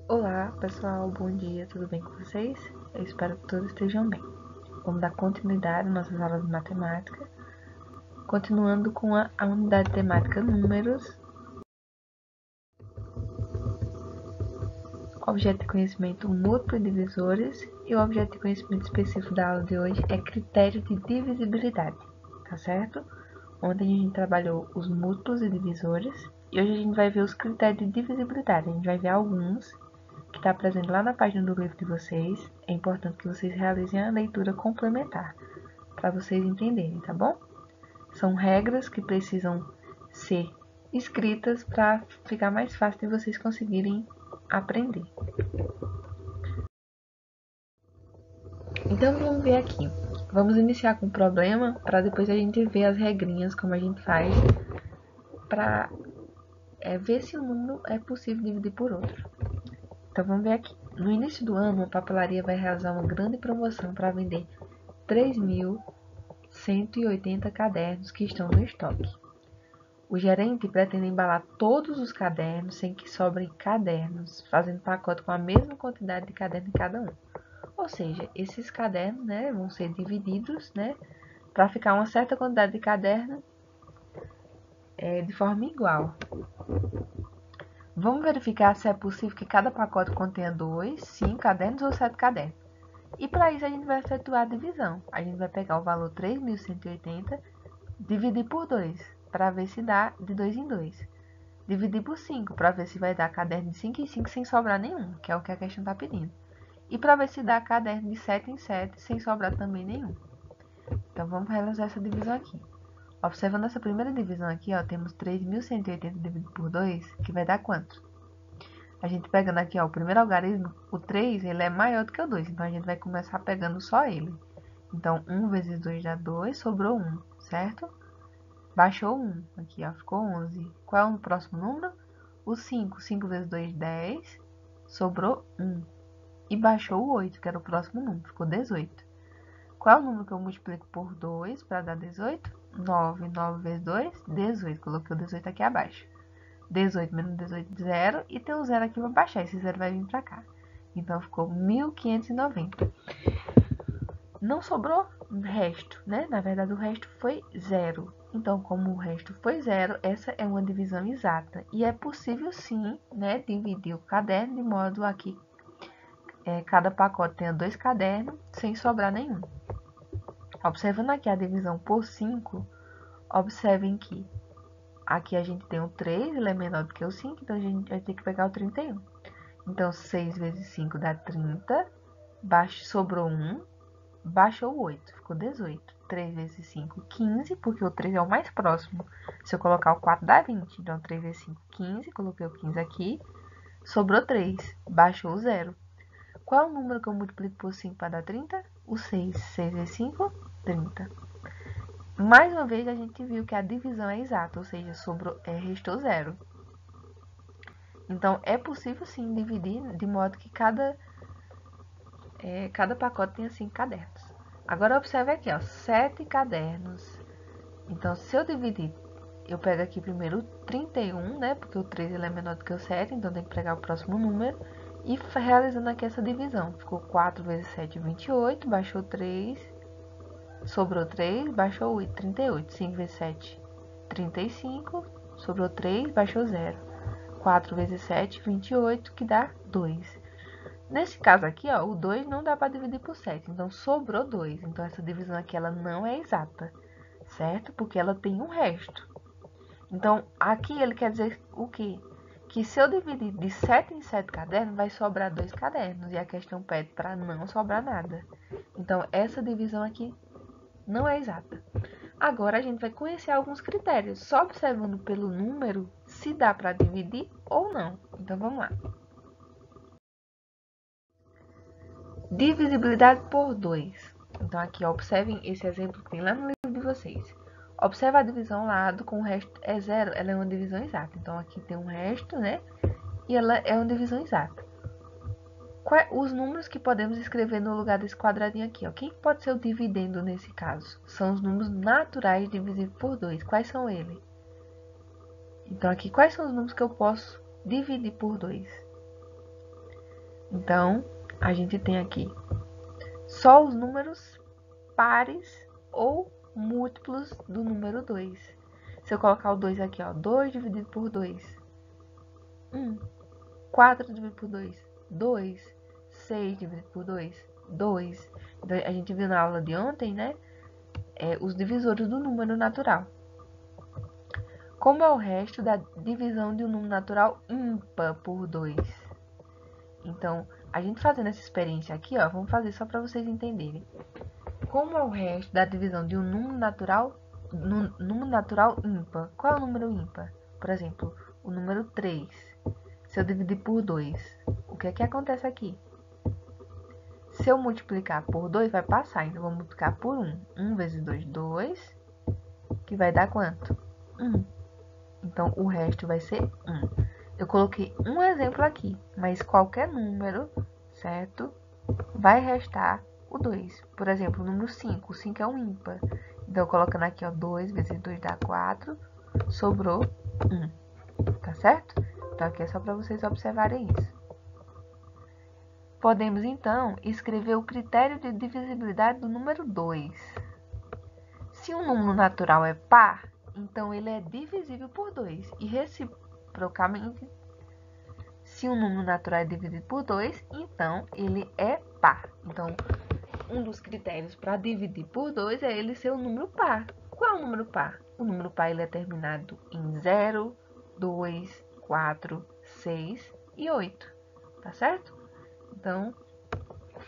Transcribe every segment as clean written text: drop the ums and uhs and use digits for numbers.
Olá pessoal, bom dia, tudo bem com vocês? Eu espero que todos estejam bem. Vamos dar continuidade às nossas aulas de matemática, continuando com a unidade temática números, objeto de conhecimento múltiplo e divisores, e o objeto de conhecimento específico da aula de hoje é critério de divisibilidade, tá certo? Ontem a gente trabalhou os múltiplos e divisores, e hoje a gente vai ver os critérios de divisibilidade. A gente vai ver alguns que está presente lá na página do livro de vocês. É importante que vocês realizem a leitura complementar, para vocês entenderem, tá bom? São regras que precisam ser escritas para ficar mais fácil de vocês conseguirem aprender. Então vamos ver aqui. Vamos iniciar com o problema para depois a gente ver as regrinhas como a gente faz para ver se o número é possível dividir por outro. Então vamos ver aqui. No início do ano, a papelaria vai realizar uma grande promoção para vender 3.180 cadernos que estão no estoque. O gerente pretende embalar todos os cadernos sem que sobrem cadernos, fazendo pacote com a mesma quantidade de caderno em cada um. Ou seja, esses cadernos, vão ser divididos, para ficar uma certa quantidade de caderno de forma igual. Vamos verificar se é possível que cada pacote contenha 2, 5 cadernos ou 7 cadernos. E para isso a gente vai efetuar a divisão. A gente vai pegar o valor 3.180, dividir por 2, para ver se dá de 2 em 2. Dividir por 5, para ver se vai dar caderno de 5 em 5 sem sobrar nenhum, que é o que a questão está pedindo. E para ver se dá caderno de 7 em 7 sem sobrar também nenhum. Então vamos realizar essa divisão aqui. Observando essa primeira divisão aqui, ó, temos 3.180 dividido por 2, que vai dar quanto? A gente pegando aqui, ó, o primeiro algarismo, o 3, ele é maior do que o 2, então a gente vai começar pegando só ele. Então, 1 vezes 2 dá 2, sobrou 1, certo? Baixou 1, aqui, ó, ficou 11. Qual é o próximo número? O 5. 5 vezes 2, 10, sobrou 1. E baixou o 8, que era o próximo número, ficou 18. Qual é o número que eu multiplico por 2 para dar 18? 9. 9 vezes 2, 18. Coloquei o 18 aqui abaixo. 18 menos 18, 0. E tem um 0 aqui para baixar. Esse 0 vai vir para cá. Então, ficou 1.590. Não sobrou resto, né? Na verdade, o resto foi 0. Então, como o resto foi 0, essa é uma divisão exata. E é possível, sim, dividir o caderno de modo a que cada pacote tenha 2 cadernos sem sobrar nenhum. Observando aqui a divisão por 5, observem que aqui a gente tem o 3, ele é menor do que o 5, então a gente vai ter que pegar o 31. Então, 6 vezes 5 dá 30, sobrou 1, baixou o 8, ficou 18. 3 vezes 5, 15, porque o 3 é o mais próximo. Se eu colocar o 4 dá 20, então 3 vezes 5, 15, coloquei o 15 aqui, sobrou 3, baixou o 0. Qual é o número que eu multiplico por 5 para dar 30? O 6. 6 vezes 5, 30. Mais uma vez, a gente viu que a divisão é exata, ou seja, restou 0. Então, é possível, sim, dividir de modo que cada pacote tenha 5 cadernos. Agora, observe aqui, ó, 7 cadernos. Então, se eu dividir, eu pego aqui primeiro o 31, porque o 3 ele é menor do que o 7, então tem que pegar o próximo número. E realizando aqui essa divisão, ficou 4 vezes 7, 28, baixou 3, sobrou 3, baixou 8, 38. 5 vezes 7, 35, sobrou 3, baixou 0. 4 vezes 7, 28, que dá 2. Nesse caso aqui, ó, o 2 não dá para dividir por 7, então sobrou 2. Então, essa divisão aqui ela não é exata, certo? Porque ela tem um resto. Então, aqui ele quer dizer o quê? Que se eu dividir de 7 em 7 cadernos, vai sobrar 2 cadernos. E a questão pede para não sobrar nada. Então, essa divisão aqui não é exata. Agora, a gente vai conhecer alguns critérios, só observando pelo número se dá para dividir ou não. Então, vamos lá. Divisibilidade por 2. Então, aqui, observem esse exemplo que tem lá no livro de vocês. Observa a divisão ao lado com o resto é 0, ela é uma divisão exata. Então, aqui tem um resto, e ela é uma divisão exata. Os números que podemos escrever no lugar desse quadradinho aqui, ó. Quem pode ser o dividendo nesse caso? São os números naturais divisíveis por 2. Quais são eles? Então, aqui, quais são os números que eu posso dividir por 2? Então, a gente tem aqui só os números pares ou múltiplos do número 2. Se eu colocar o 2 aqui, ó, 2 dividido por 2, 1. 4 dividido por 2, 2. 6 dividido por 2, 2. Então, a gente viu na aula de ontem, né? Os divisores do número natural. Como é o resto da divisão de um número natural ímpar por 2? Então, a gente fazendo essa experiência aqui, ó, vamos fazer só para vocês entenderem. Como é o resto da divisão de um número natural ímpar? Qual é o número ímpar? Por exemplo, o número 3. Se eu dividir por 2, o que é que acontece aqui? Se eu multiplicar por 2, vai passar. Então, vou multiplicar por 1. 1 vezes 2, 2. Que vai dar quanto? 1. Então, o resto vai ser 1. Eu coloquei um exemplo aqui, mas qualquer número, certo? Vai restar o 2. Por exemplo, o número 5. O 5 é um ímpar. Então, colocando aqui, ó, 2 vezes 2 dá 4. Sobrou 1. Tá certo? Então, aqui é só para vocês observarem isso. Podemos, então, escrever o critério de divisibilidade do número 2. Se um número natural é par, então ele é divisível por 2. E, reciprocamente, se um número natural é dividido por 2, então ele é par. Então, um dos critérios para dividir por 2 é ele ser um número par. Qual é o número par? O número par ele é terminado em 0, 2, 4, 6 e 8. Tá certo? Então,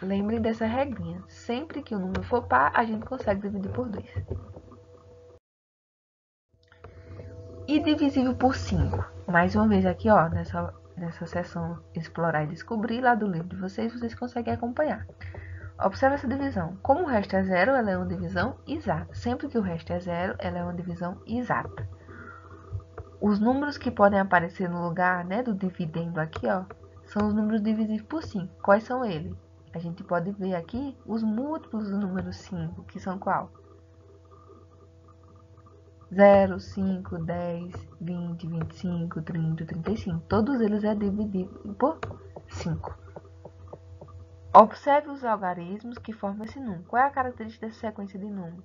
lembrem dessa regrinha. Sempre que o número for par, a gente consegue dividir por 2. E divisível por 5. Mais uma vez aqui, ó, nessa seção Explorar e Descobrir, lá do livro de vocês conseguem acompanhar. Observe essa divisão. Como o resto é zero, ela é uma divisão exata. Sempre que o resto é zero, ela é uma divisão exata. Os números que podem aparecer no lugar, né, do dividendo aqui, ó, são os números divisíveis por 5. Quais são eles? A gente pode ver aqui os múltiplos do número 5, que são qual? 0, 5, 10, 20, 25, 30, 35. Todos eles é dividido por 5. Observe os algarismos que formam esse número. Qual é a característica dessa sequência de números?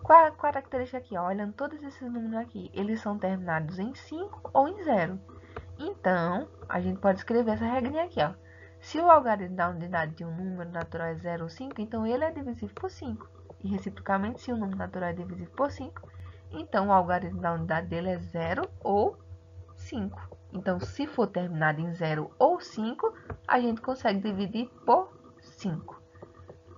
Qual é a característica aqui? Ó, olhando todos esses números aqui, eles são terminados em 5 ou em 0. Então, a gente pode escrever essa regrinha aqui, ó. Se o algarismo da unidade de um número natural é 0 ou 5, então ele é divisível por 5. E, reciprocamente, se o número natural é divisível por 5, então o algarismo da unidade dele é 0 ou 5. Então, se for terminado em 0 ou 5, a gente consegue dividir por 5.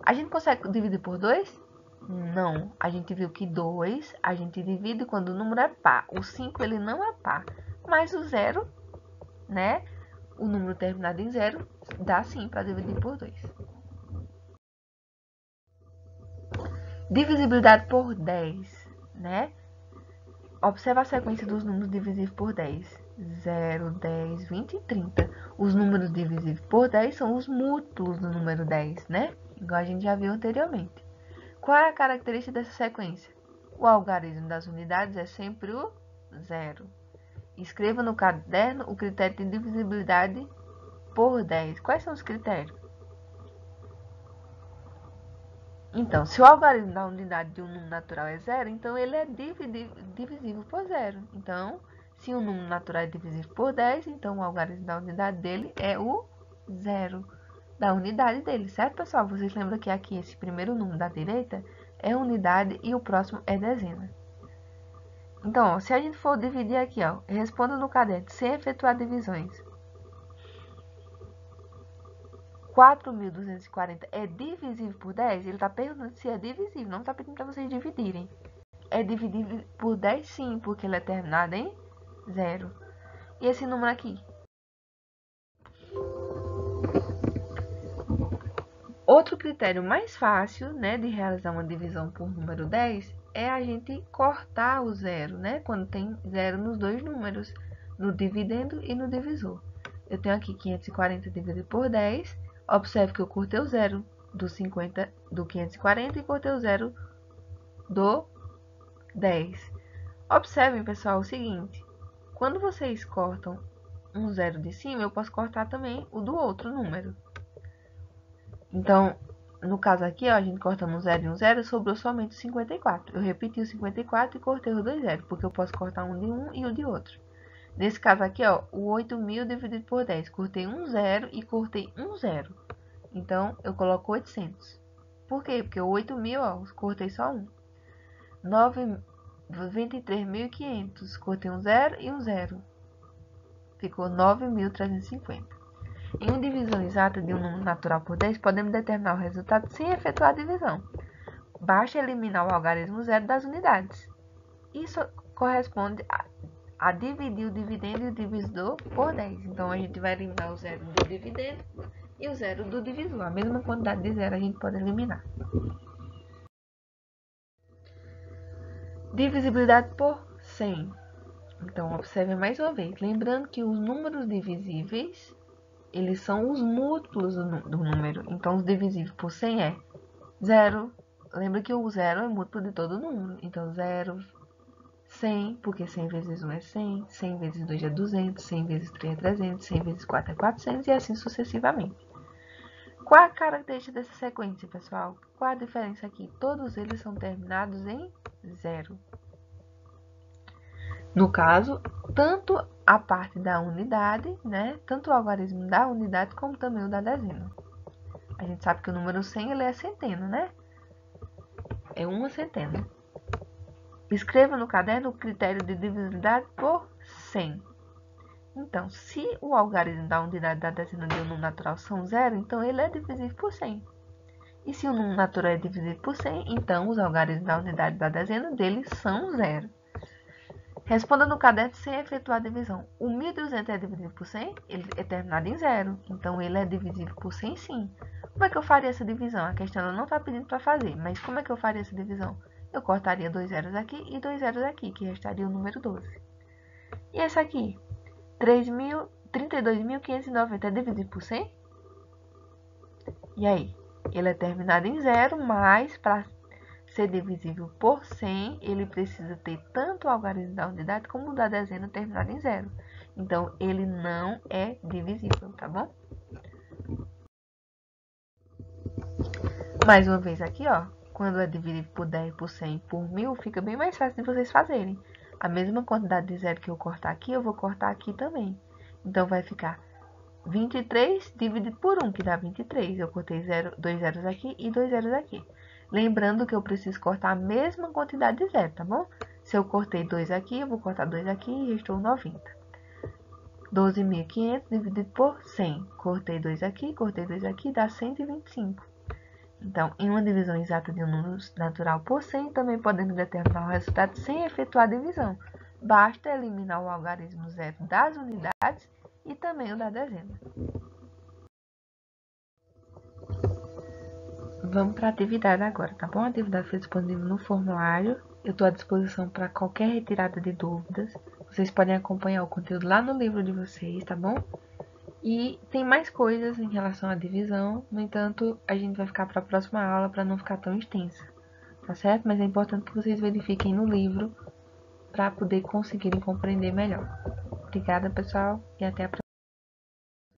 A gente consegue dividir por 2? Não. A gente viu que 2 a gente divide quando o número é par. O 5 ele não é par. Mas o 0, né? O número terminado em 0 dá sim para dividir por 2. Divisibilidade por 10, né? Observa a sequência dos números divisíveis por 10. 0, 10, 20 e 30. Os números divisíveis por 10 são os múltiplos do número 10, né? Igual a gente já viu anteriormente. Qual é a característica dessa sequência? O algarismo das unidades é sempre o 0. Escreva no caderno o critério de divisibilidade por 10. Quais são os critérios? Então, se o algarismo da unidade de um número natural é 0, então ele é divisível por 0. Então, se um número natural é divisível por 10, então o algarismo da unidade dele é o 0 da unidade dele, certo, pessoal? Vocês lembram que aqui esse primeiro número da direita é unidade e o próximo é dezena. Então, ó, se a gente for dividir aqui, ó, responda no caderno sem efetuar divisões. 4.240 é divisível por 10? Ele está perguntando se é divisível, não está pedindo para vocês dividirem. É dividível por 10 sim, porque ele é terminado em 0. E esse número aqui? Outro critério mais fácil, né, de realizar uma divisão por número 10 é a gente cortar o 0, né, quando tem 0 nos dois números, no dividendo e no divisor. Eu tenho aqui 540 dividido por 10. Observe que eu cortei o 0 do 540 e cortei o 0 do 10. Observem, pessoal, o seguinte. Quando vocês cortam um zero de cima, eu posso cortar também o do outro número. Então, no caso aqui, ó, a gente cortando um 0 e um 0, sobrou somente o 54. Eu repeti o 54 e cortei os dois zeros, porque eu posso cortar um de um e o de outro. Nesse caso aqui, ó, o 8.000 dividido por 10. Cortei um 0 e cortei um 0. Então, eu coloco 800. Por quê? Porque o 8.000, ó, cortei só um. 23.500. Cortei um 0 e um 0. Ficou 9.350. Em uma divisão exata de um número natural por 10, podemos determinar o resultado sem efetuar a divisão. Basta eliminar o algarismo zero das unidades. Isso corresponde a dividir o dividendo e o divisor por 10. Então, a gente vai eliminar o zero do dividendo e o zero do divisor. A mesma quantidade de zero a gente pode eliminar. Divisibilidade por 100. Então, observe mais uma vez. Lembrando que os números divisíveis, eles são os múltiplos do número. Então, os divisíveis por 100 é 0. Lembra que o 0 é múltiplo de todo número. Então, 0, 100, porque 100 vezes 1 é 100, 100 vezes 2 é 200, 100 vezes 3 é 300, 100 vezes 4 é 400 e assim sucessivamente. Qual a característica dessa sequência, pessoal? Qual a diferença aqui? Todos eles são terminados em 0. No caso, tanto a parte da unidade, né? Tanto o algarismo da unidade como também o da dezena. A gente sabe que o número 100 ele é centena, né? É uma centena. Escreva no caderno o critério de divisibilidade por 100. Então, se o algarismo da unidade da dezena de um número natural são 0, então ele é divisível por 100. E se o número natural é divisível por 100, então os algarismos da unidade da dezena deles são 0. Responda no caderno sem efetuar a divisão. O 1.200 é dividido por 100? Ele é terminado em 0. Então, ele é divisível por 100 sim. Como é que eu faria essa divisão? A questão ela não está pedindo para fazer, mas como é que eu faria essa divisão? Eu cortaria 2 zeros aqui e 2 zeros aqui, que restaria o número 12. E esse aqui? 32.590 é dividido por 100? E aí? Ele é terminado em 0, mas para ser divisível por 100, ele precisa ter tanto o algarismo da unidade como o da dezena terminado em 0. Então, ele não é divisível, tá bom? Mais uma vez aqui, ó. Quando é dividido por 10, por 100, por 1000, fica bem mais fácil de vocês fazerem. A mesma quantidade de zero que eu cortar aqui, eu vou cortar aqui também. Então, vai ficar 23 dividido por 1, que dá 23. Eu cortei 2 zeros aqui e 2 zeros aqui. Lembrando que eu preciso cortar a mesma quantidade de zero, tá bom? Se eu cortei 2 aqui, eu vou cortar 2 aqui e restou 90. 12.500 dividido por 100. Cortei 2 aqui, dá 125. Então, em uma divisão exata de um número natural por 100, também podemos determinar o resultado sem efetuar a divisão. Basta eliminar o algarismo zero das unidades e também o da dezena. Vamos para a atividade agora, tá bom? A atividade foi disponível no formulário. Eu estou à disposição para qualquer retirada de dúvidas. Vocês podem acompanhar o conteúdo lá no livro de vocês, tá bom? E tem mais coisas em relação à divisão, no entanto, a gente vai ficar para a próxima aula para não ficar tão extensa, tá certo? Mas é importante que vocês verifiquem no livro para poder conseguirem compreender melhor. Obrigada, pessoal, e até a próxima.